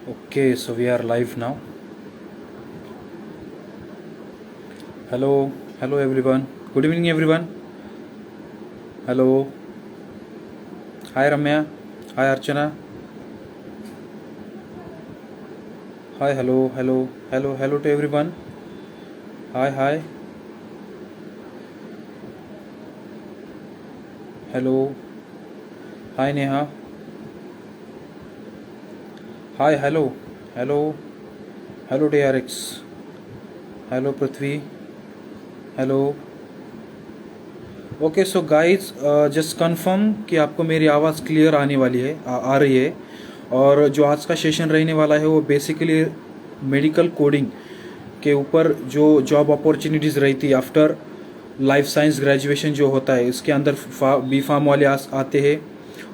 Okay, so we are live now. Hello, hello everyone. Good evening, everyone. Hello. Hi, Ramya. Hi, Archana. Hi, hello, hello, hello, hello to everyone. Hi, hi. Hello. Hi, Neha. Hi, hello, hello, hello, DRX. Hello, Prithvi. Hello. Okay so guys just confirm कि आपको मेरी आवाज़ clear आने वाली है, आ रही है। और जो आज का सेशन रहने वाला है वो बेसिकली मेडिकल कोडिंग के ऊपर जो जॉब अपॉर्चुनिटीज़ रहती है आफ्टर लाइफ साइंस ग्रेजुएशन जो होता है, इसके अंदर बी फार्म वाले आते हैं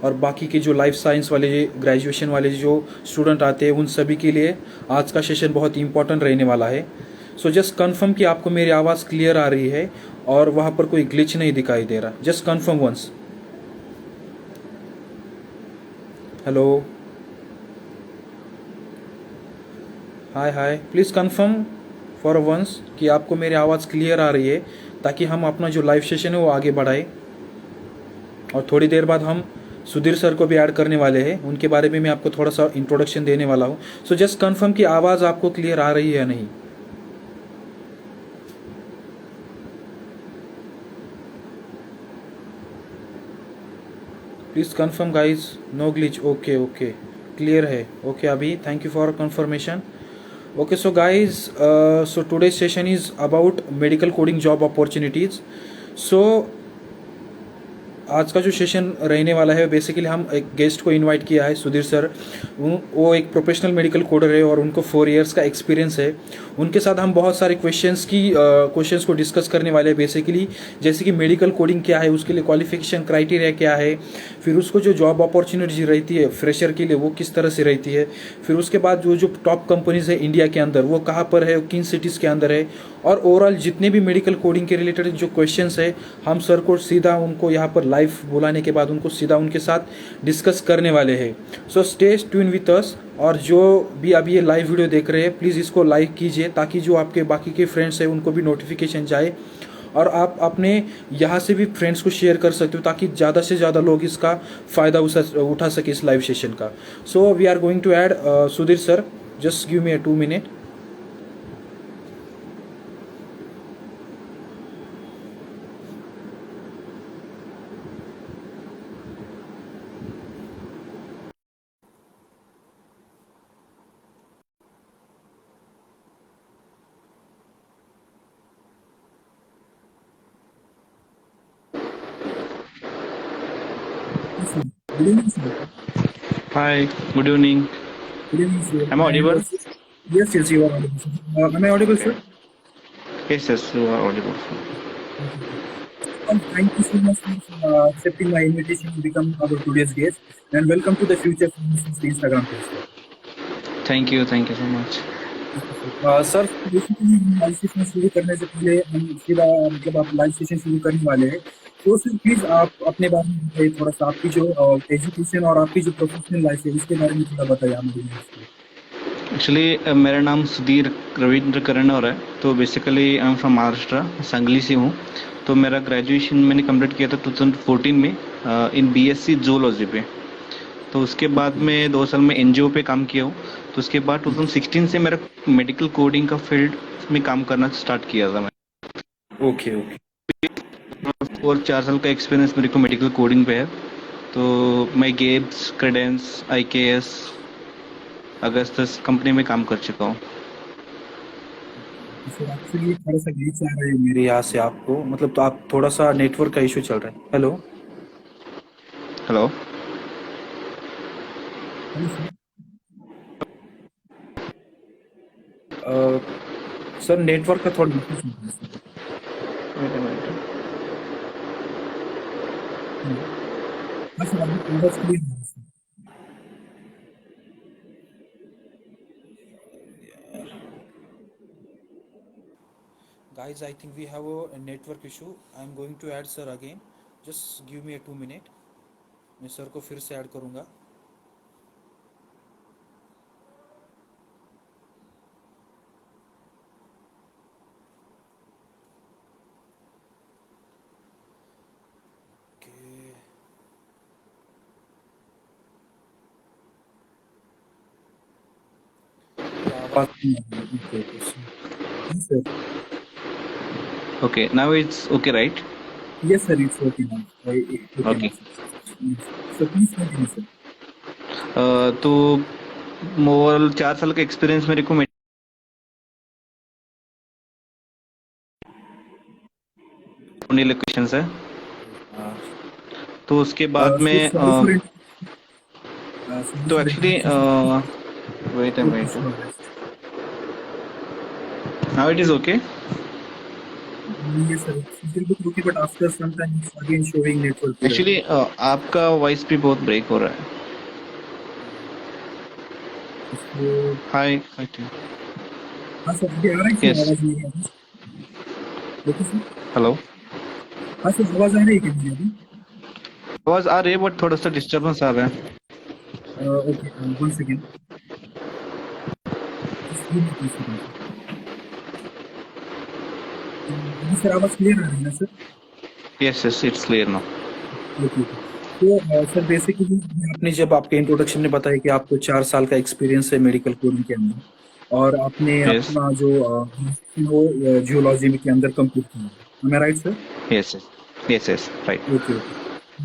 और बाकी के जो लाइफ साइंस वाले ग्रेजुएशन वाले जो स्टूडेंट आते हैं उन सभी के लिए आज का सेशन बहुत इंपॉर्टेंट रहने वाला है। सो जस्ट कंफर्म कि आपको मेरी आवाज़ क्लियर आ रही है और वहाँ पर कोई ग्लिच नहीं दिखाई दे रहा। Just confirm once. Hello, hi hi, please confirm for once कि आपको मेरी आवाज़ क्लियर आ रही है ताकि हम अपना जो लाइव सेशन है वो आगे बढ़ाए। और थोड़ी देर बाद हम सुधीर सर को भी ऐड करने वाले हैं, उनके बारे में मैं आपको थोड़ा सा इंट्रोडक्शन देने वाला हूँ। सो जस्ट कंफर्म कि आवाज़ आपको क्लियर आ रही है या नहीं। Please confirm guys, no glitch. Okay okay, clear है। ओके अभी, thank you for confirmation. Okay, so guys, so today's session is about medical coding job opportunities. So आज का जो सेशन रहने वाला है बेसिकली हम एक गेस्ट को इनवाइट किया है, सुधीर सर। वो एक प्रोफेशनल मेडिकल कोडर है और उनको 4 इयर्स का एक्सपीरियंस है। उनके साथ हम बहुत सारे क्वेश्चंस को डिस्कस करने वाले हैं बेसिकली, जैसे कि मेडिकल कोडिंग क्या है, उसके लिए क्वालिफिकेशन क्राइटेरिया क्या है, फिर उसको जो जॉब अपॉर्चुनिटी रहती है फ्रेशर के लिए वो किस तरह से रहती है, फिर उसके बाद जो जो टॉप कंपनीज है इंडिया के अंदर वो कहाँ पर है, किन सिटीज़ के अंदर है, और ओवरऑल जितने भी मेडिकल कोडिंग के रिलेटेड जो क्वेश्चंस है हम सर को सीधा उनको यहाँ पर लाइव बुलाने के बाद उनको सीधा उनके साथ डिस्कस करने वाले हैं। So stay tune with us. और जो भी अभी ये लाइव वीडियो देख रहे हैं प्लीज़ इसको लाइक कीजिए ताकि जो आपके बाकी के फ्रेंड्स हैं उनको भी नोटिफिकेशन जाए, और आप अपने यहाँ से भी फ्रेंड्स को शेयर कर सकते हो ताकि ज़्यादा से ज़्यादा लोग इसका फ़ायदा उठा सके इस लाइव सेशन का। So we are going to add Sudhir sir, just give me a 2 minute. Good evening, sir. Hi, good evening. Good evening, sir. Am I And audible? yes, yes, you are audible, sir. Am I audible, sir? Yes, yes, you are audible. Thank you so much for accepting my invitation to become our today's guest. And welcome to the Future Solutions Instagram page, sir. Thank you so much. Sir basically live session शुरू करने से पहले हम सीधा मतलब आप live session शुरू करने वाले हैं, तो सर प्लीज आप अपने बारे में बताइए थोड़ा सा, आपकी जो एजुकेशन और आपकी जो प्रोफेशनल लाइफ है उसके बारे में थोड़ा बताइए हमारे लिए। एक्चुअली मेरा नाम सुधीर रविंद्र करनौर है। तो basically I am from Maharashtra, Sangli से हूँ। तो मेरा ग्रेजुएशन मैंने कंप्लीट किया था 2014 में इन बीएससी जूलॉजी पे। तो उसके बाद में 2 साल में एनजीओ पे काम किया हूँ। तो उसके बाद 2016 से मेरा मेडिकल कोडिंग का फील्ड में काम करना स्टार्ट किया था मैं। Okay okay. और 4 साल का एक्सपीरियंस मेरे को मेडिकल कोडिंग पे है। तो मैं गेब्स, क्रेडेंस, आईकेएस, अगस्तस कंपनी में काम कर चुका हूँ। सर एक्चुअली थोड़ा सा ग्लिच आ रहा है मेरे यहाँ से आपको, मतलब तो आप थोड़ा सा नेटवर्क का इशू चल रहा है। Hello. Hello. Hello sir. Sir network का थोड़ा इशू चल रहा है sir. Wait a minute. Hello. हाँ सर, अभी आवाज क्लियर आ रहा है sir. Guys, I think we have a network issue. I am going to add sir again. Just give me a 2 minute. मैं सर को फिर से ऐड करूँगा। पास नहीं आ रही है। Okay okay sir. Yes sir. Okay, now it's okay, right? Yes sir, it's okay now, okay now Okay. Sir. Sir please continue sir. तो मोर 4 साल का एक्सपीरियंस मेरे को लोकेशन है। तो उसके बाद सर में सॉरी फॉर तो actually interruption. Wait okay wait sure. Now it is okay. Yes sir, it's little bit okay but after some time it's again showing network error. Actually आपका voice भी बहुत break हो रहा है। इसको हाय हाय। हाँ सर, अभी आ रहा है सर यस। आवाज मेरी अभी? Okay sir. हेलो। हाँ सर, आवाज आ रही है क्या मेरी अभी? आवाज आ रही है बट थोड़ा सा डिस्टर्बेंस आ रहा है। Okay, one second. Just give मी 2 सेकेंड। अभी सर आवाज क्लियर आ रही है ना sir? Yes yes, it's clear now. Okay okay. तो सर बेसिकली आपने जब आपके इंट्रोडक्शन में बताया कि आपको 4 साल का एक्सपीरियंस है मेडिकल कोडिंग के अंदर, और आपने यस अपना जो वो जियोलॉजी के अंदर कंप्लीट किया है, मैं right sir? Yes yes yes yes right. Okay okay. So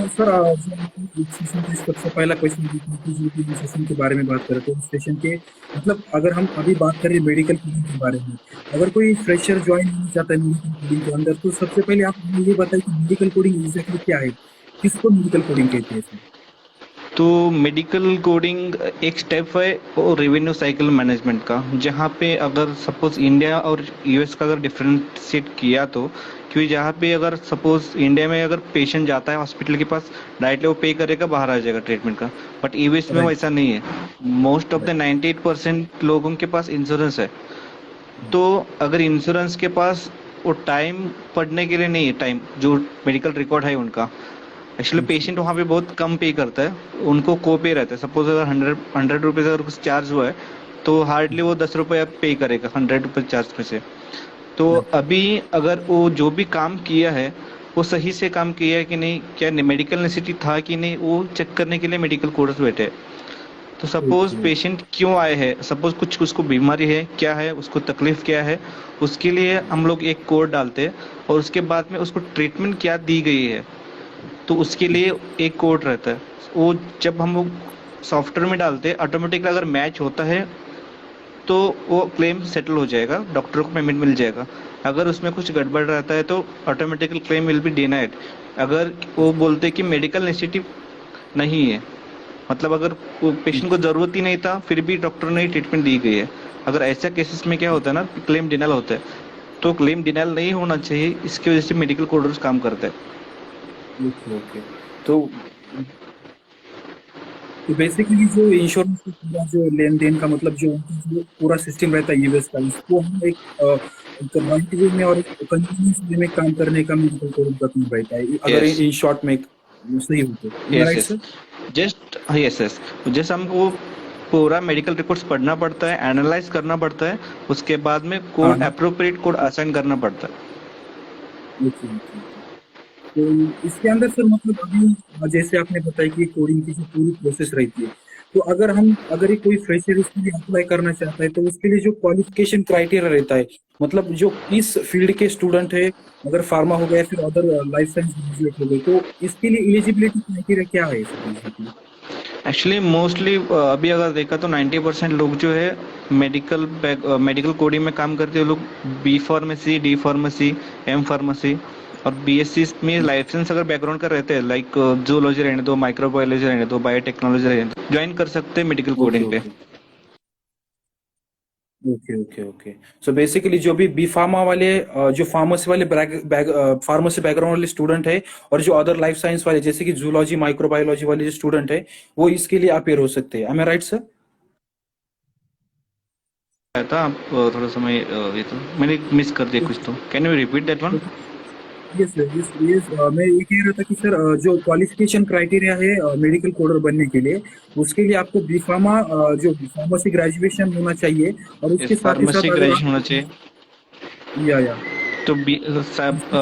sir, जो आपने इस सेशन का सबसे पहला क्वेश्चन था कि जो कि हम सेशन के बारे में बात कर रहे थे, उस सेशन के मतलब अगर हम अभी बात करें मेडिकल कोडिंग के बारे में, अगर कोई फ्रेशर ज्वाइन होना चाहता है मेडिकल कोडिंग के अंदर, तो सबसे पहले आप हमें ये बताइए कि मेडिकल कोडिंग एग्जैक्टली क्या है, किसको मेडिकल कोडिंग कहते हैं सर? तो मेडिकल कोडिंग एक स्टेप है वो रेवेन्यू साइकिल मैनेजमेंट का, जहाँ पे अगर सपोज इंडिया और यूएस का अगर डिफरेंशिएट किया तो, क्योंकि जहाँ पे अगर सपोज इंडिया में अगर पेशेंट जाता है हॉस्पिटल के पास, डायरेक्टली वो पे करेगा, बाहर आ जाएगा ट्रीटमेंट का। बट यूएस में राइट वैसा नहीं है। मोस्ट ऑफ द राइट 98% लोगों के पास इंश्योरेंस है। तो अगर इंश्योरेंस के पास वो टाइम पढ़ने के लिए नहीं है, टाइम जो मेडिकल रिकॉर्ड है उनका, एक्चुअली पेशेंट वहाँ पे बहुत कम पे करता है, उनको को पे रहता है। सपोज अगर 100 रुपीज अगर कुछ चार्ज हुआ है, तो हार्डली वो 10 रुपये पे करेगा 100 रुपये चार्ज में से। तो राइट अभी अगर वो जो भी काम किया है वो सही से काम किया है कि नहीं, क्या मेडिकल नेसेसिटी था कि नहीं, वो चेक करने के लिए मेडिकल कोर्स बैठे हैं। तो सपोज ओके पेशेंट क्यों आए हैं, सपोज कुछ उसको बीमारी है, क्या है उसको तकलीफ क्या है, उसके लिए हम लोग एक कोड डालते हैं। और उसके बाद में उसको ट्रीटमेंट क्या दी गई है, तो उसके लिए एक कोड रहता है। वो जब हम लोग सॉफ्टवेयर में डालते हैं, ऑटोमेटिकली अगर मैच होता है तो वो क्लेम सेटल हो जाएगा, डॉक्टर को पेमेंट मिल जाएगा। अगर उसमें कुछ गड़बड़ रहता है तो automatically claim will be denied. अगर वो बोलते हैं कि मेडिकल नेसेसिटी नहीं है, मतलब अगर पेशेंट को जरूरत ही नहीं था फिर भी डॉक्टर ने ट्रीटमेंट दी गई है, अगर ऐसा केसेस में क्या होता है ना, क्लेम डिनाइल होता है। तो क्लेम डिनाइल नहीं होना चाहिए, इसकी वजह से मेडिकल कोडर्स काम करते हैं। Okay okay. तो तो बेसिकली जो इंश्योरेंस का पूरा जो लेन देन का मतलब जो उनका जो पूरा सिस्टम रहता है यूएस का, इसको हम एक राइट वे में और एक कन्वीनियंस वे में काम करने का मेडिकल कोडिंग का काम रहता है, अगर यस इन शॉर्ट में सही हो तो, yes right yes. Sir? Just yes yes. जैसे हमको पूरा मेडिकल रिकॉर्ड्स पढ़ना पड़ता है, एनालाइज करना पड़ता है, उसके बाद में हाँ कोड हाँ। अप्रोप्रिएट कोड असाइन करना पड़ता है। Okay okay. तो इसके अंदर सर मतलब अभी जैसे आपने बताया कि कोडिंग की जो पूरी प्रोसेस रहती है, तो अगर ये कोई फ्रेशर इसके लिए अप्लाई करना चाहता है, तो उसके लिए जो क्वालिफिकेशन क्राइटेरिया रहता है, मतलब जो इस फील्ड के स्टूडेंट है, अगर फार्मा हो गया फिर अदर लाइफ साइंस ग्रेजुएट हो गए, तो इसके लिए एलिजिबिलिटी क्राइटेरिया क्या है सर बेसिकली? एक्चुअली मोस्टली अभी अगर देखा तो 90% लोग जो है मेडिकल कोडिंग में काम करते हैं लोग, B pharmacy, D pharmacy, M pharmacy और बीएससी में लाइसेंस अगर बैकग्राउंड का रहते हैं, लाइक जूलॉजी रहने दो, माइक्रोबायोलॉजी रहने दो, बायोटेक्नोलॉजी रहने दो, ज्वाइन कर सकते हैं मेडिकल ओके कोडिंग पे। Okay okay okay okay. So basically जो भी बी फार्मा वाले जो फार्मेसी वाले फार्मेसी बैकग्राउंड वाले स्टूडेंट है, और जो अदर लाइफ साइंस वाले जैसे कि जूलॉजी माइक्रोबायोलॉजी वाले जो स्टूडेंट है, वो इसके लिए अपेयर हो सकते हैं, आई राइट सर? आया था आप थोड़ा समय ये तो मैंने मिस कर दिया कुछ, तो can you repeat that one? Yes sir, yes yes. मैं ये कह रहा था कि सर जो क्वालिफिकेशन क्राइटेरिया है मेडिकल कोडर बनने के लिए, उसके लिए आपको बी फार्मा जो फार्मेसी ग्रेजुएशन होना चाहिए, और उसके इस साथ ही फार्मेसी साथ अगर ग्रेजुएशन होना आप चाहिए। या तो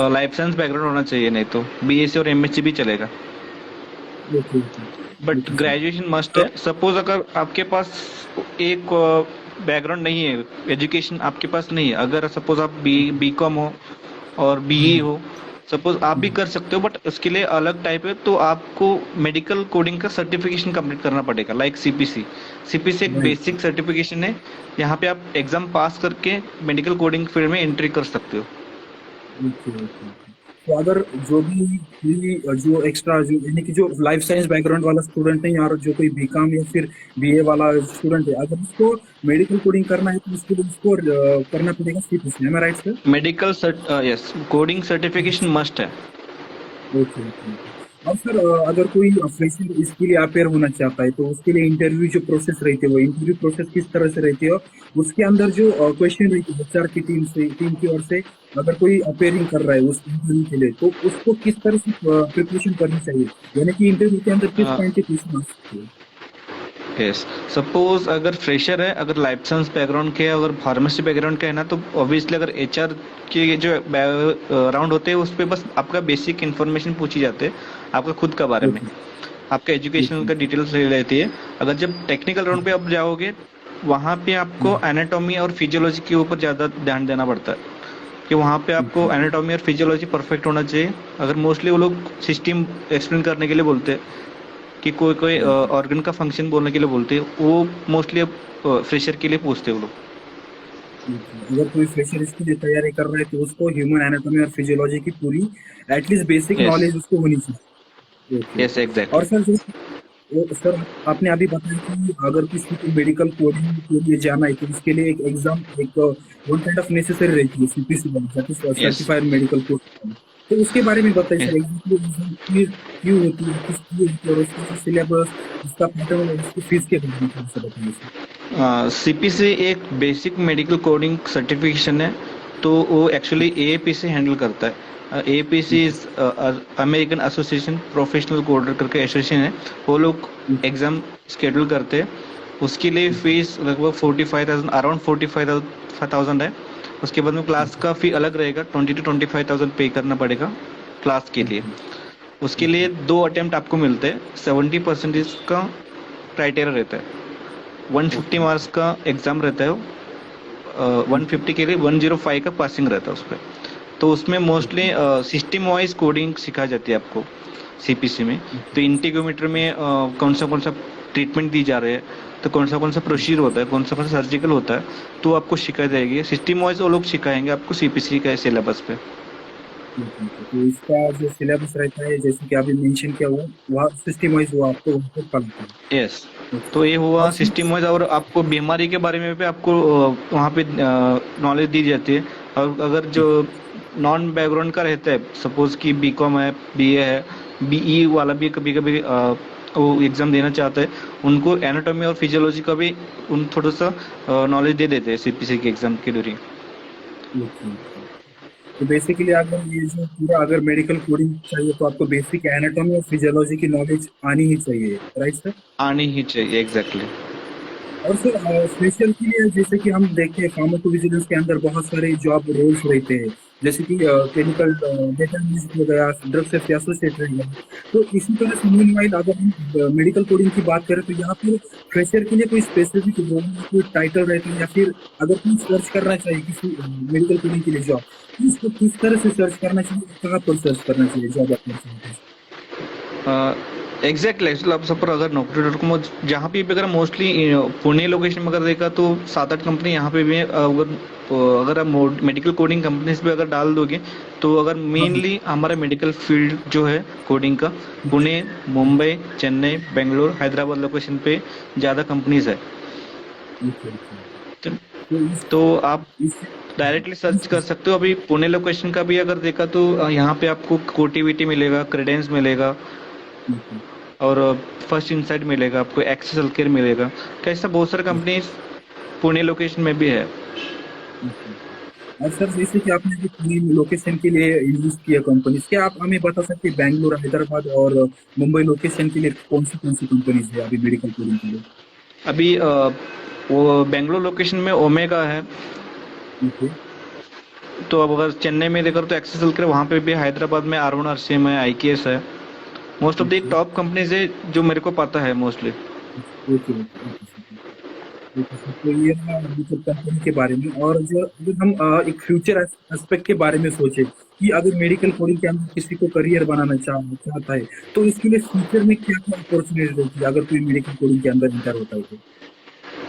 लाइफ साइंस बैकग्राउंड होना चाहिए, नहीं तो बीएससी और एमएससी भी चलेगा। Okay okay but okay sir. Graduation must है। सपोज अगर आपके पास एक बैकग्राउंड नहीं है, एजुकेशन आपके पास नहीं है, अगर सपोज आप बी कॉम हो और बीई हो, सपोज आप भी कर सकते हो, बट उसके लिए अलग टाइप है, तो आपको मेडिकल कोडिंग का सर्टिफिकेशन कंप्लीट करना पड़ेगा, लाइक सीपीसी। सीपीसी एक राइट। बेसिक सर्टिफिकेशन है, यहाँ पे आप एग्जाम पास करके मेडिकल कोडिंग फील्ड में एंट्री कर सकते हो। Okay okay okay. तो अगर जो भी जो एक्स्ट्रा जो यानी कि जो लाइफ साइंस बैकग्राउंड वाला स्टूडेंट है और जो कोई बीकॉम या फिर बीए वाला स्टूडेंट है, अगर उसको मेडिकल कोडिंग करना है तो उसके लिए उसको करना पड़ेगा सीपीसी, है right sir? Medical yes, coding certification must है। Okay okay okay. और सर अगर कोई फ्रेशर इसके लिए अपेयर होना चाहता है तो उसके लिए इंटरव्यू जो प्रोसेस रहती है वो इंटरव्यू प्रोसेस किस तरह से रहती है? उसके अंदर जो क्वेश्चन रहती है एचआर की टीम की ओर से, अगर कोई अपेयरिंग कर रहा है उस इंटरव्यू के लिए तो उसको किस तरह से प्रिपरेशन करनी चाहिए, यानी कि इंटरव्यू के अंदर किस पॉइंट के क्वेश्चन आ सकते हैं? यस, सपोज अगर फ्रेशर है, अगर लाइफ साइंस बैकग्राउंड के है, अगर फार्मेसी बैकग्राउंड का है ना, तो ऑब्वियसली अगर एचआर के जो राउंड होते हैं उस पे बस आपका बेसिक इन्फॉर्मेशन पूछी जाते हैं, आपका खुद का बारे में, ओके आपका एजुकेशनल ओके का डिटेल्स रहती है। अगर जब टेक्निकल राउंड पे आप जाओगे, वहाँ पे आपको एनाटॉमी और फिजियोलॉजी के ऊपर ज़्यादा ध्यान देना पड़ता है, कि वहाँ पे आपको ओके एनाटॉमी और फिजियोलॉजी परफेक्ट होना चाहिए। अगर मोस्टली वो लोग सिस्टम एक्सप्लेन करने के लिए बोलते हैं, कि कोई कोई ऑर्गन का फंक्शन बोलने के लिए बोलते हैं, वो मोस्टली फ्रेशर के लिए पूछते हैं वो लोग। ओके। अगर कोई फ्रेशर इसके लिए तैयारी कर रहा है तो उसको ह्यूमन एनाटॉमी और फिजियोलॉजी की पूरी एटलीस्ट बेसिक यस, नॉलेज उसको होनी चाहिए। Okay yes, okay. और एग्जैक्टली। सर जो सर आपने अभी बताया कि अगर किसी को मेडिकल कोडिंग के लिए जाना है तो उसके लिए एक एग्जाम एक वन काइंड ऑफ नेसेसरी रहती है CPC that is yes, certified medical code. तो उसके बारे में बताइए यस। सर, एग्जैक्टली एग्जाम क्यों होती है, किस लिए होती है और उसका जो सिलेबस, उसका पैटर्न और उसकी फीस के बारे में थोड़ा सा बताइए सर। सीपीसी एक बेसिक मेडिकल कोडिंग सर्टिफिकेशन है, तो वो एक्चुअली एएपी से हैंडल करता है। AAPC is American association professional coder करके एसोसिएशन है, वो लोग एग्जाम शेड्यूल करते हैं। उसके लिए फीस लगभग 45,000, अराउंड 45,000 है। उसके बाद में क्लास का फी अलग रहेगा, 20 to 25,000 पे करना पड़ेगा क्लास के लिए। उसके लिए 2 अटेम्प्ट आपको मिलते हैं, 70% का क्राइटेरिया रहता है, 150 मार्क्स का एग्जाम रहता है। 150 के लिए 105 का पासिंग रहता है उस पर। तो उसमें मोस्टली सिस्टम वाइज कोडिंग सिखाई जाती है आपको सीपीसी में। तो इंटीग्रोमीटर में कौन सा ट्रीटमेंट दी जा रही है, तो कौन सा प्रोसीजर होता है, कौन सा सर्जिकल होता है, तो आपको सिखाई जाएगी। सिस्टम वाइज वो लोग सिखाएंगे आपको सीपीसी का सिलेबस पे। ठीक है। तो इसका जो सिलेबस रहता है जैसे कि अभी मेंशन किया हुआ वह सिस्टम वाइज वो आपको वहाँ पर पढ़ाता यस, है। ओके। तो ये हुआ और फिर सिस्टम वाइज, और आपको बीमारी के बारे में भी आपको वहाँ पे नॉलेज दी जाती है। और अगर जो नॉन बैकग्राउंड का रहता है, सपोज कि बीकॉम है, बीए है, बीई वाला भी कभी कभी वो एग्जाम देना चाहता है, उनको एनाटॉमी और फिजियोलॉजी का भी उन थोड़ा सा नॉलेज दे देते हैं सीपीसी के एग्जाम के ड्यूरिंग। Okay okay. तो बेसिकली अगर ये जो पूरा अगर मेडिकल कोडिंग चाहिए तो आपको बेसिक एनाटॉमी और फिजियोलॉजी की नॉलेज आनी ही चाहिए, राइट सर? आनी ही चाहिए, एग्जैक्टली। और सर स्पेशल के लिए जैसे कि हम देखते हैं फार्माकोविजिलेंस के अंदर बहुत सारे जॉब रोल्स रहते हैं, जैसे कि केमिकल डेटा एनालिस्ट हो गया, ड्रग सेफ्टी एसोसिएट रह गया। तो इसी तरह से मीनवाइल अगर हम मेडिकल कोडिंग की बात करें तो यहाँ पर फ्रेशर के लिए कोई स्पेसिफिक रोल कोई टाइटल रहता है, या फिर अगर कोई सर्च करना चाहिए किसी मेडिकल कोडिंग के लिए जॉब तो उसको किस तरह से सर्च करना चाहिए, कहाँ पर सर्च करना चाहिए जॉब अपना चाहिए? एग्जैक्टली, एक्चुअली आप सब पर अगर नौकरी डॉट कॉम जहाँ पे भी अगर मोस्टली पुणे लोकेशन में अगर देखा तो 7-8 कंपनी यहाँ पे भी है। अगर आप मेडिकल कोडिंग कंपनीज पे अगर डाल दोगे, तो अगर हाँ हाँ। मेनली हमारा मेडिकल फील्ड जो है कोडिंग का, पुणे, मुंबई, चेन्नई, बेंगलोर, हैदराबाद लोकेशन पे ज़्यादा कंपनीज है। Okay okay. तो तो इस तो आप इस डायरेक्टली सर्च कर इस सकते हो। अभी पुणे लोकेशन का भी अगर देखा तो यहाँ पे आपको कोटीवीटी मिलेगा, क्रेडेंस मिलेगा, और फर्स्ट इनसाइट मिलेगा आपको, एक्सेस हेल्थकेयर मिलेगा। कैसा बहुत सारे कंपनीज पुणे लोकेशन में भी है। और सर जैसे कि आपने जो तीन लोकेशन के लिए इन्वेस्ट किया कंपनीज, क्या आप हमें बता सकते हैं बैंगलोर, हैदराबाद और मुंबई लोकेशन के लिए कौन सी कंपनीज है अभी मेडिकल कोडिंग के लिए? अभी वो बेंगलोर लोकेशन में ओमेगा है। ओके तो अब अगर चेन्नई में देखो तो एक्सेस हेल्थकेयर वहाँ पे भी है, हैदराबाद में आर आरसीएम है, आईकेएस है। Most of the okay top companies है जो मेरे को पता है मोस्टली। Okay okay. देखिए सर, तो ये ना मतलब कंपनी के बारे में, और जो अगर हम एक फ्यूचर एस्पेक्ट के बारे में सोचे कि अगर मेडिकल कोडिंग के अंदर किसी को करियर बनाना चाहता है, तो इसके लिए फ्यूचर में क्या क्या अपॉर्चुनिटी रहती है अगर कोई मेडिकल कोडिंग के अंदर इंटर होता है तो?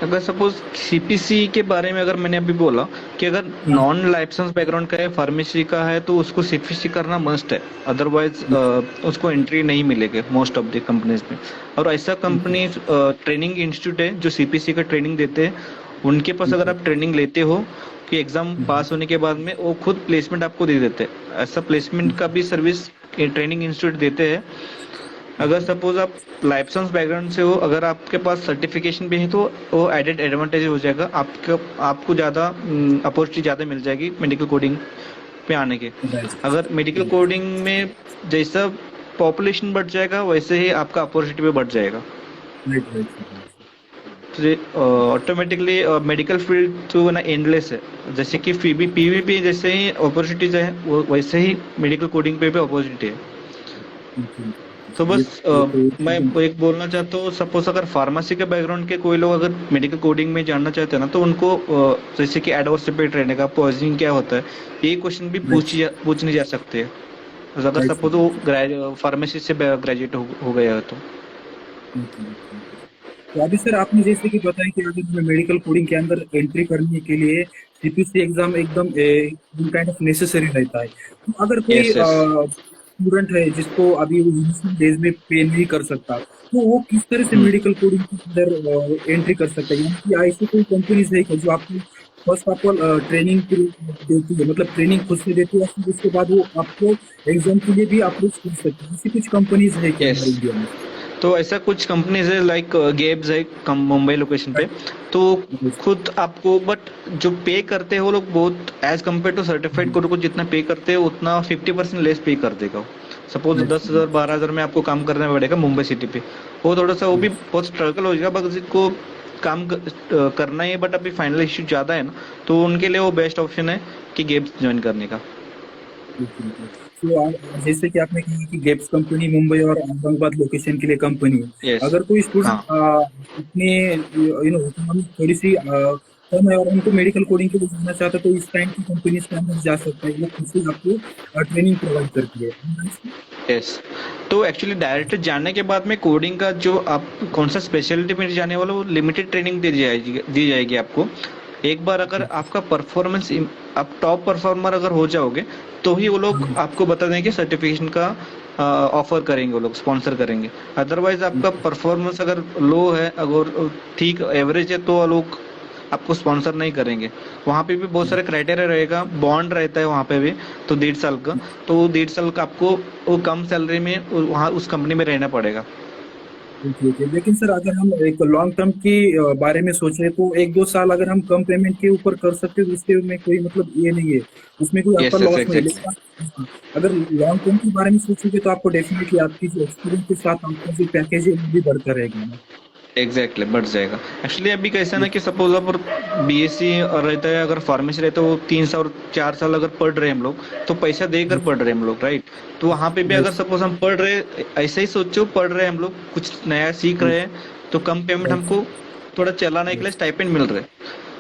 अगर सपोज सीपीसी के बारे में अगर मैंने अभी बोला कि अगर हाँ। नॉन लाइसेंस बैकग्राउंड का है, फार्मेसी का है, तो उसको सीपीसी करना मस्ट है, अदरवाइज उसको एंट्री नहीं मिलेगी मोस्ट ऑफ द कंपनीज में। और ऐसा कंपनी ट्रेनिंग इंस्टीट्यूट है जो सीपीसी का ट्रेनिंग देते हैं, उनके पास अगर आप ट्रेनिंग लेते हो कि एग्जाम पास होने के बाद में वो खुद प्लेसमेंट आपको दे देते हैं। ऐसा प्लेसमेंट का भी सर्विस ट्रेनिंग इंस्टीट्यूट देते हैं। अगर सपोज आप लाइसेंस बैकग्राउंड से हो, अगर आपके पास सर्टिफिकेशन भी है, तो वो एडेड एडवांटेज हो जाएगा आपको, आपको ज़्यादा अपॉर्चुनिटी ज़्यादा मिल जाएगी मेडिकल कोडिंग पे आने के। अगर मेडिकल कोडिंग में जैसा पॉपुलेशन बढ़ जाएगा वैसे ही आपका अपॉर्चुनिटी भी बढ़ जाएगा। Right right. तो ऑटोमेटिकली मेडिकल फील्ड जो है ना एंडलेस है। जैसे कि पीवीपी जैसे ही अपॉर्चुनिटीज है वैसे ही मेडिकल कोडिंग पे भी अपॉर्चुनिटी है। तो ये बस ये तो मैं एक बोलना चाहता हूँ, सपोज अगर फार्मेसी के बैकग्राउंड के कोई लोग अगर मेडिकल कोडिंग में जानना चाहते हैं ना, तो उनको जैसे कि एडवर्स रिपीट रहने का पॉइजनिंग क्या होता है, ये क्वेश्चन भी राइट पूछने जा सकते हैं। तो अगर राइट सपोज वो फार्मेसी से ग्रेजुएट हो गया है तो। सर। तो अभी सर आपने जैसे कि बताया कि अगर हमें मेडिकल कोडिंग के अंदर एंट्री करने के लिए सीपीसी एग्जाम एकदम काइंड ऑफ नेसेसरी रहता है, तो अगर कोई यस यस। स्टूडेंट है जिसको अभी वो इनिशियल डेज में पे नहीं कर सकता, तो वो किस तरह से हम्म। मेडिकल कोडिंग के अंदर एंट्री कर सकता है? यानी कि ऐसी कोई कंपनीज है क्या जो आपको फर्स्ट ऑफ ऑल ट्रेनिंग देती है, मतलब ट्रेनिंग खुद से देती है, और फिर उसके बाद वो आपको एग्जाम के लिए भी अप्रोच कर सकती है? ऐसी कुछ कंपनीज है क्या यस, हमारे इंडिया में? तो ऐसा कुछ कंपनीज है लाइक गेब्स है मुंबई लोकेशन पे। तो खुद आपको बट जो पे करते हैं वो लोग बहुत as compare to certified code को जितना पे करते हैं उतना 50% लेस पे कर देगा। सपोज 10,000 12,000 में आपको काम करना पड़ेगा मुंबई सिटी पे, वो थोड़ा सा वो भी बहुत स्ट्रगल हो जाएगा, बट जिसको करना ही है बट अभी फाइनल इश्यू ज्यादा है ना, तो उनके लिए वो बेस्ट ऑप्शन है कि गेब्स ज्वाइन करने का। तो जैसे कि आपने कहा कि गेप्स कंपनी मुंबई और औरंगाबाद लोकेशन के लिए कंपनी है, यस। अगर कोई स्टूडेंट हाँ। अपने इकोनॉमी थोड़ी सी कम है और उनको मेडिकल कोडिंग के लिए जाना चाहता है, तो इस टाइम की कंपनीज के अंदर जा सकता है, वो खुद से आपको ट्रेनिंग प्रोवाइड करती है। यस, तो एक्चुअली डायरेक्ट जानने के बाद में कोडिंग का जो आप कौन सा स्पेशलिटी में जाने वाला, वो लिमिटेड ट्रेनिंग दी जाएगी आपको। एक बार अगर आपका परफॉर्मेंस, आप टॉप परफॉर्मर अगर हो जाओगे, तो ही वो लोग आपको बता देंगे सर्टिफिकेशन का ऑफर करेंगे, वो लोग स्पॉन्सर करेंगे। अदरवाइज आपका परफॉर्मेंस अगर लो है, अगर ठीक एवरेज है, तो वो लोग आपको स्पॉन्सर नहीं करेंगे। वहाँ पे भी बहुत सारे क्राइटेरिया रहेगा, बॉन्ड रहता है वहाँ पे भी, तो 1.5 साल का। तो वो 1.5 साल का आपको वो कम सैलरी में वहाँ उस कंपनी में रहना पड़ेगा। ठीक है, लेकिन सर अगर हम एक लॉन्ग टर्म की बारे में सोचे, तो एक दो साल अगर हम कम पेमेंट के ऊपर कर सकते हैं तो उसके में कोई मतलब ये नहीं है, उसमें कोई आपका यस यस लॉस नहीं है। एग्जैक्टली। लेकिन अगर लॉन्ग टर्म के बारे में सोचोगे तो आपको डेफिनेटली आपकी जो एक्सपीरियंस के साथ आपका जो पैकेज है वो भी बढ़ता रहेगा ना। एग्जैक्टली बढ़ जाएगा। एक्चुअली अभी कैसा ना कि सपोज अब बीएससी और रहता है, अगर फार्मेसी रहता है, वो 3 साल 4 साल अगर पढ़ रहे हैं हम लोग, तो पैसा देकर पढ़ रहे हैं हम लोग, राइट। तो वहाँ पे भी अगर सपोज हम पढ़ रहे, ऐसे ही सोचो पढ़ रहे हैं हम लोग, कुछ नया सीख रहे हैं, तो कम पेमेंट हमको थोड़ा चलाने के लिए स्टाइपेंड मिल रहे हैं।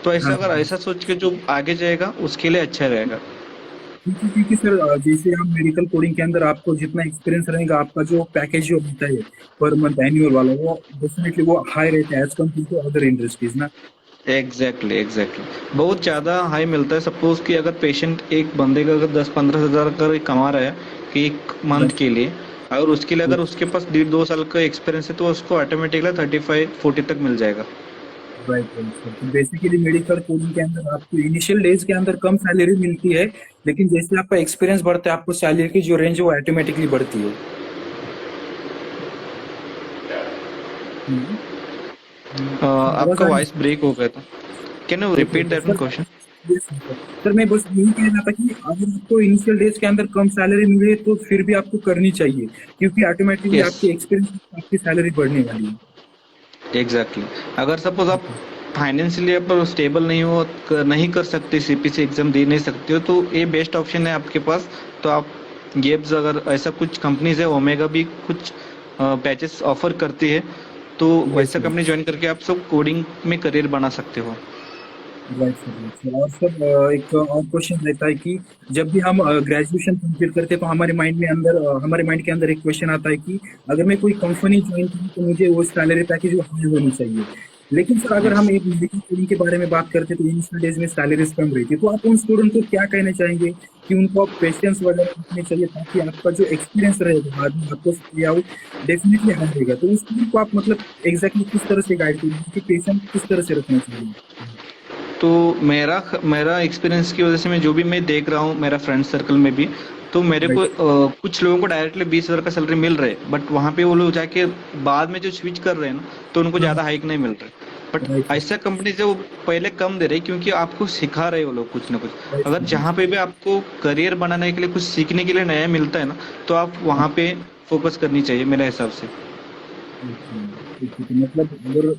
तो ऐसा अगर ऐसा सोच के जो आगे जाएगा उसके लिए अच्छा रहेगा। क्योंकि सर जैसे हम मेडिकल कोडिंग के अंदर आपको जितना एक्सपीरियंस रहेगा, आपका जो पैकेज जो होता है पर मंथ एनुअल वाला, वो डेफिनेटली वो हाई रहता है as compare to other industries ना। एग्जैक्टली बहुत ज्यादा हाई मिलता है। सपोज कि अगर पेशेंट एक बंदे का अगर 10-15 हजार का कमा रहा है कि एक मंथ के लिए, अगर उसके लिए अगर उसके पास 1.5-2 साल का एक्सपीरियंस है, तो उसको ऑटोमेटिकली 35-40 तक मिल जाएगा। Right right sir. तो बेसिकली मेडिकल कोडिंग के अंदर आपको इनिशियल डेज के अंदर कम सैलरी मिलती है, लेकिन जैसे आपका एक्सपीरियंस बढ़ता है आपको सैलरी की जो रेंज है वो ऑटोमेटिकली बढ़ती है। हम्म। थोड़ा आपका सा वॉइस ब्रेक हो गया था, can you okay repeat okay that sir. Question? Yes, sir मैं बस यही कह रहा था कि अगर आपको इनिशियल डेज के अंदर कम सैलरी मिले तो फिर भी आपको करनी चाहिए, क्योंकि ऑटोमेटिकली यस आपकी एक्सपीरियंस आपकी सैलरी बढ़ने वाली है। एग्जैक्टली। अगर सपोज आप फाइनेंशियली आप स्टेबल नहीं हो, नहीं कर सकते, सीपीसी एग्जाम दे नहीं सकते हो, तो ये बेस्ट ऑप्शन है आपके पास। तो आप गेब्स, अगर ऐसा कुछ कंपनीज है, ओमेगा भी कुछ पैचेस ऑफर करती है, तो यस वैसा सर। कंपनी ज्वाइन करके आप सब कोडिंग में करियर बना सकते हो। Right sir, right sir. और सर एक और क्वेश्चन रहता है कि जब भी हम ग्रेजुएशन कंप्लीट करते हैं तो हमारे माइंड के अंदर एक क्वेश्चन आता है कि अगर मैं कोई कंपनी ज्वाइन करूँ तो मुझे वो सैलरी पैकेज वो हाई होनी चाहिए। लेकिन सर अगर हम यस। एक मेडिकल कोडिंग के बारे में बात करते हैं तो इनिशियल डेज में सैलरीज कम रहती है, तो आप उन स्टूडेंट को क्या कहना चाहेंगे कि उनको आप पेशेंस वगैरह रखने चाहिए ताकि आपका जो एक्सपीरियंस रहेगा बाद में आपको पे आउट डेफिनेटली हाई रहेगा, तो उस स्टूडेंट को आप मतलब एग्जैक्टली किस तरह से गाइड करेंगे कि पेशेंस किस तरह से रखना चाहिए? तो मेरा मेरा एक्सपीरियंस की वजह से मैं देख रहा हूँ मेरा फ्रेंड सर्कल में भी, तो मेरे को राइट। कुछ लोगों को डायरेक्टली 20,000 का सैलरी मिल रहा है, बट वहाँ पे वो लोग जाके बाद में जो स्विच कर रहे हैं ना, तो उनको हाँ। ज़्यादा हाइक नहीं मिल रहा है। But right sir. ऐसा कंपनी से वो पहले कम दे रहे हैं क्योंकि आपको सिखा रहे हैं वो लोग कुछ ना कुछ। राइट अगर सर। जहाँ पे भी आपको करियर बनाने के लिए कुछ सीखने के लिए नया मिलता है ना, तो आप हाँ। वहाँ पे फोकस करनी चाहिए मेरे हिसाब से। ओके, ठीक है। तो मतलब अगर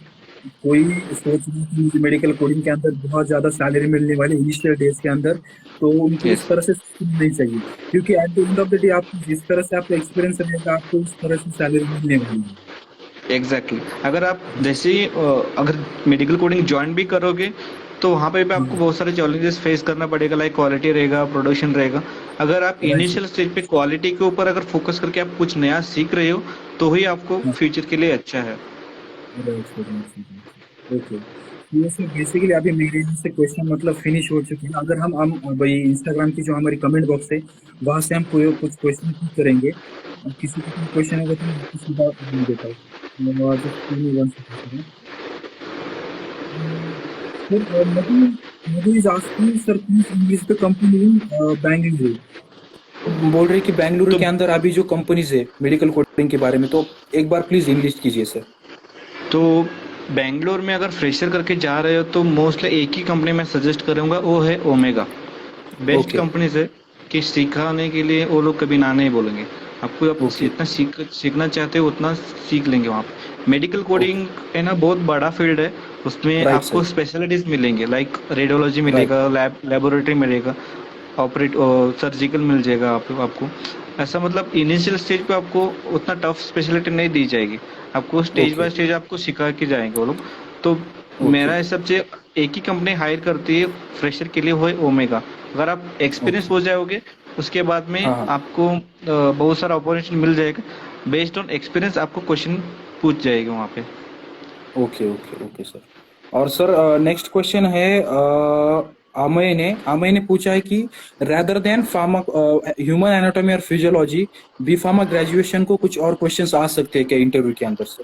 कोई सोच रहा है कि मुझे मेडिकल कोडिंग के अंदर बहुत ज्यादा सैलरी मिलने वाली इनिशियल डेज के अंदर, तो उनको उस यस। तरह से सोचना नहीं चाहिए, क्योंकि at the end of the day आपको जिस तरह से आपका एक्सपीरियंस रहेगा आपको उस तरह से सैलरी मिलने वाली है। एग्जैक्टली अगर आप जैसे ही अगर मेडिकल कोडिंग ज्वाइन भी करोगे, तो वहाँ पे भी आपको बहुत सारे चैलेंजेस फेस करना पड़ेगा, लाइक क्वालिटी रहेगा, प्रोडक्शन रहेगा। अगर आप राइट सर। इनिशियल स्टेज पे क्वालिटी के ऊपर अगर फोकस करके आप कुछ नया सीख रहे हो, तो ही आपको फ्यूचर के लिए अच्छा है। Right sir, right sir. Okay. ये सर बेसिकली अभी मेरे यहाँ से क्वेश्चन मतलब फिनिश हो चुके हैं। अगर हम भाई इंस्टाग्राम की जो हमारी कमेंट बॉक्स है वहां से हम कोई कुछ क्वेश्चन पूछ करेंगे, और किसी को कोई क्वेश्चन होगा तो मैं आपको सीधा बोल देता हूँ। Just give me one second. Sir Madhu Madhu is asking sir please English the company इन बेंगलुरु। बोल रहे कि बेंगलुरु तो के अंदर अभी जो कंपनीज है मेडिकल कोडिंग के बारे में, तो एक बार प्लीज इंग्लिश कीजिए सर। तो बेंगलोर में अगर फ्रेशर करके जा रहे हो तो मोस्टली एक ही कंपनी मैं सजेस्ट करूंगा, वो है ओमेगा। Best okay. कंपनी है कि सिखाने के लिए वो लोग कभी ना नहीं बोलेंगे। आपको आप ओके। जितना सीखना चाहते हो उतना सीख लेंगे वहाँ पे। Medical okay. कोडिंग है ना, बहुत बड़ा फील्ड है। उसमें राइट आपको सर। स्पेशलिटीज मिलेंगे, लाइक रेडियोलॉजी राइट। मिलेगा, लेबोरेटरी मिलेगा, ऑपरेट सर्जिकल मिल जाएगा आपको। ऐसा मतलब इनिशियल स्टेज पे आपको उतना टफ स्पेशलिटी नहीं दी जाएगी, आपको स्टेज ओके। बाय स्टेज आपको सिखा के जाएंगे वो लोग। तो ओके। मेरा हिसाब से एक ही कंपनी हायर करती है फ्रेशर के लिए, वो है ओमेगा। अगर आप एक्सपीरियंस ओके। हो जाओगे, उसके बाद में हाँ हाँ। आपको बहुत सारा अपॉर्चुनिटी मिल जाएगा। बेस्ड ऑन एक्सपीरियंस आपको क्वेश्चन पूछ जाएगा वहाँ पे। Okay okay okay sir. और सर नेक्स्ट क्वेश्चन है अमय ने पूछा है कि rather than pharma human anatomy और फिजियोलॉजी बी फार्मा ग्रेजुएशन को कुछ और क्वेश्चंस आ सकते हैं क्या इंटरव्यू के अंदर सर?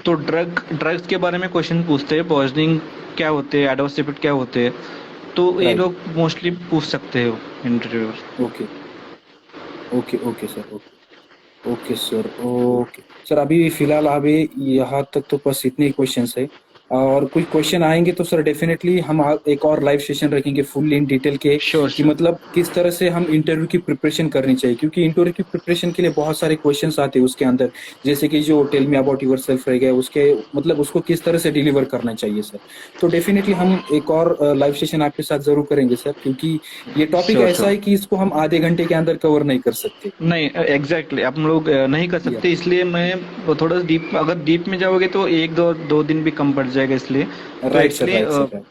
तो ड्रग्स के बारे में क्वेश्चन पूछते हैं, पॉइजनिंग क्या होते हैं, एडवर्स इफेक्ट क्या होते हैं, तो ये राइट। लोग मोस्टली पूछ सकते हो interview. Okay okay okay sir. Okay okay sir. Okay sir, अभी फिलहाल अभी यहाँ तक तो बस इतने ही क्वेश्चंस है, और कोई क्वेश्चन आएंगे तो सर डेफिनेटली हम एक और लाइव सेशन रखेंगे फुल इन डिटेल के श्योर कि श्योर। मतलब किस तरह से हम इंटरव्यू की प्रिपरेशन करनी चाहिए, क्योंकि इंटरव्यू की प्रिपरेशन के लिए बहुत सारे क्वेश्चंस आते हैं उसके अंदर, जैसे कि जो tell me about yourself रह गया उसके मतलब उसको किस तरह से डिलीवर करना चाहिए सर। तो डेफिनेटली हम एक और लाइव सेशन आपके साथ जरूर करेंगे सर, क्योंकि ये टॉपिक श्योर ऐसा श्योर। है कि इसको हम आधे घंटे के अंदर कवर नहीं कर सकते। नहीं एग्जैक्टली आप लोग नहीं कर या सकते, इसलिए मैं वो थोड़ा डीप, अगर डीप में जाओगे तो एक दो दो दिन भी कम पड़ जाएगा इसलिए। तो राइट सर, इसलिए राइट सर।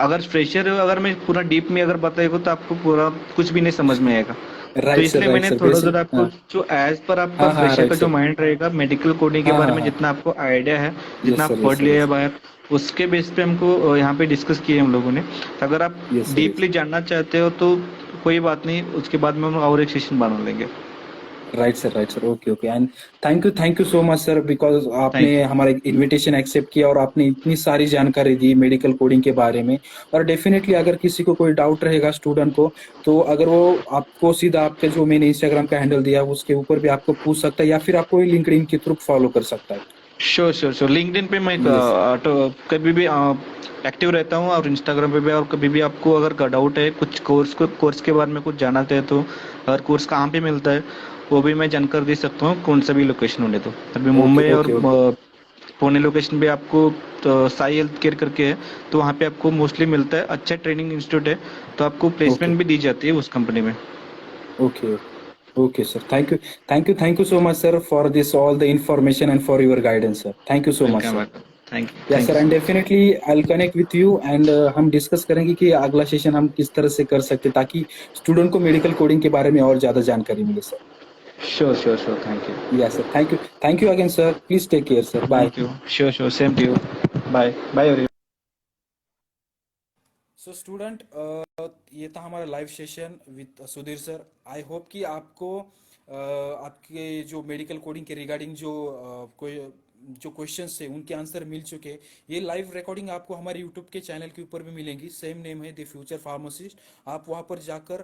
अगर फ्रेशर हो, अगर मैं पूरा डीप में अगर बताएगा तो आपको पूरा कुछ भी नहीं समझ में आएगा। तो राइट सर, इसलिए राइट मैंने सर। थोड़ा बेसिक ज़रा आपको हाँ। जो एज पर आपका हाँ हाँ फ्रेशर राइट का जो सर। माइंड रहेगा मेडिकल कोडिंग के हाँ बारे हाँ में हाँ। जितना आपको आइडिया है, जितना यस आप सर, पढ़ यस सर, लिया है यस सर। बाहर, उसके बेस पे हमको यहाँ पे डिस्कस किए हम लोगों ने। तो अगर आप यस सर, यस। डीपली जानना चाहते हो तो कोई बात नहीं, उसके बाद में हम और एक सेशन बना लेंगे। Right sir, right sir. Okay okay. And thank you so much sir, because आपने थैंक यू। हमारा इनविटेशन एक्सेप्ट किया और आपने इतनी सारी जानकारी दी मेडिकल कोडिंग के बारे में। और डेफिनेटली अगर किसी को कोई डाउट रहेगा स्टूडेंट को, तो अगर वो आपको सीधा आपके जो मैंने इंस्टाग्राम का हैंडल दिया उसके ऊपर भी आपको पूछ सकता है, या फिर आपको लिंक्डइन के थ्रू फॉलो कर सकता है। श्योर श्योर श्योर, लिंक्डइन पे मैं यस। कभी भी एक्टिव रहता हूँ, और इंस्टाग्राम पे भी। और कभी भी आपको अगर डाउट है कुछ कोर्स के बारे में कुछ जानना चाहे तो, अगर कोर्स कहाँ पे मिलता है वो भी मैं जानकर दे सकता हूँ, कौन सा भी लोकेशन होने। तो अभी ओके मुंबई और ओके ओके। पुणे लोकेशन पे आपको तो साई हेल्थ केयर करके है, तो वहाँ पे आपको मोस्टली मिलता है, अच्छा ट्रेनिंग इंस्टीट्यूट है, तो आपको ओके प्लेसमेंट भी दी जाती है उस कंपनी में। Okay. Okay, sir. Thank you so much, sir, for this all the information and for your guidance, sir. Thank you so much, welcome sir. Welcome, thank you, Yes, thank sir, you so and much. definitely I'll connect with you and हम discuss करेंगे कि अगला session हम किस तरह से कर सकते हैं ताकि स्टूडेंट को मेडिकल कोडिंग के बारे में और ज़्यादा जानकारी मिले, sir. Sure sure sure, thank you. Yes, sir. Thank you again, sir. Please take care, sir. Bye. Thank you, sure sure, same to you. Bye bye everyone. So student, ये था हमारा live session with Sudhir sir. I hope कि आपको आपके जो medical coding के regarding कोई जो क्वेश्चंस थे उनके आंसर मिल चुके हैं। ये लाइव रिकॉर्डिंग आपको हमारे यूट्यूब के चैनल के ऊपर भी मिलेंगी। सेम नेम है द फ्यूचर फार्मासिस्ट। आप वहाँ पर जाकर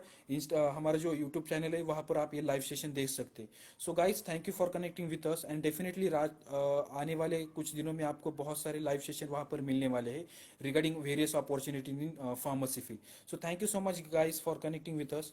हमारा जो यूट्यूब चैनल है वहाँ पर आप ये लाइव सेशन देख सकते हैं। So guys, thank you for connecting with us and definitely आने वाले कुछ दिनों में आपको बहुत सारे लाइव सेशन वहाँ पर मिलने वाले हैं regarding various opportunity in pharmacy field. So thank you so much guys for connecting with us.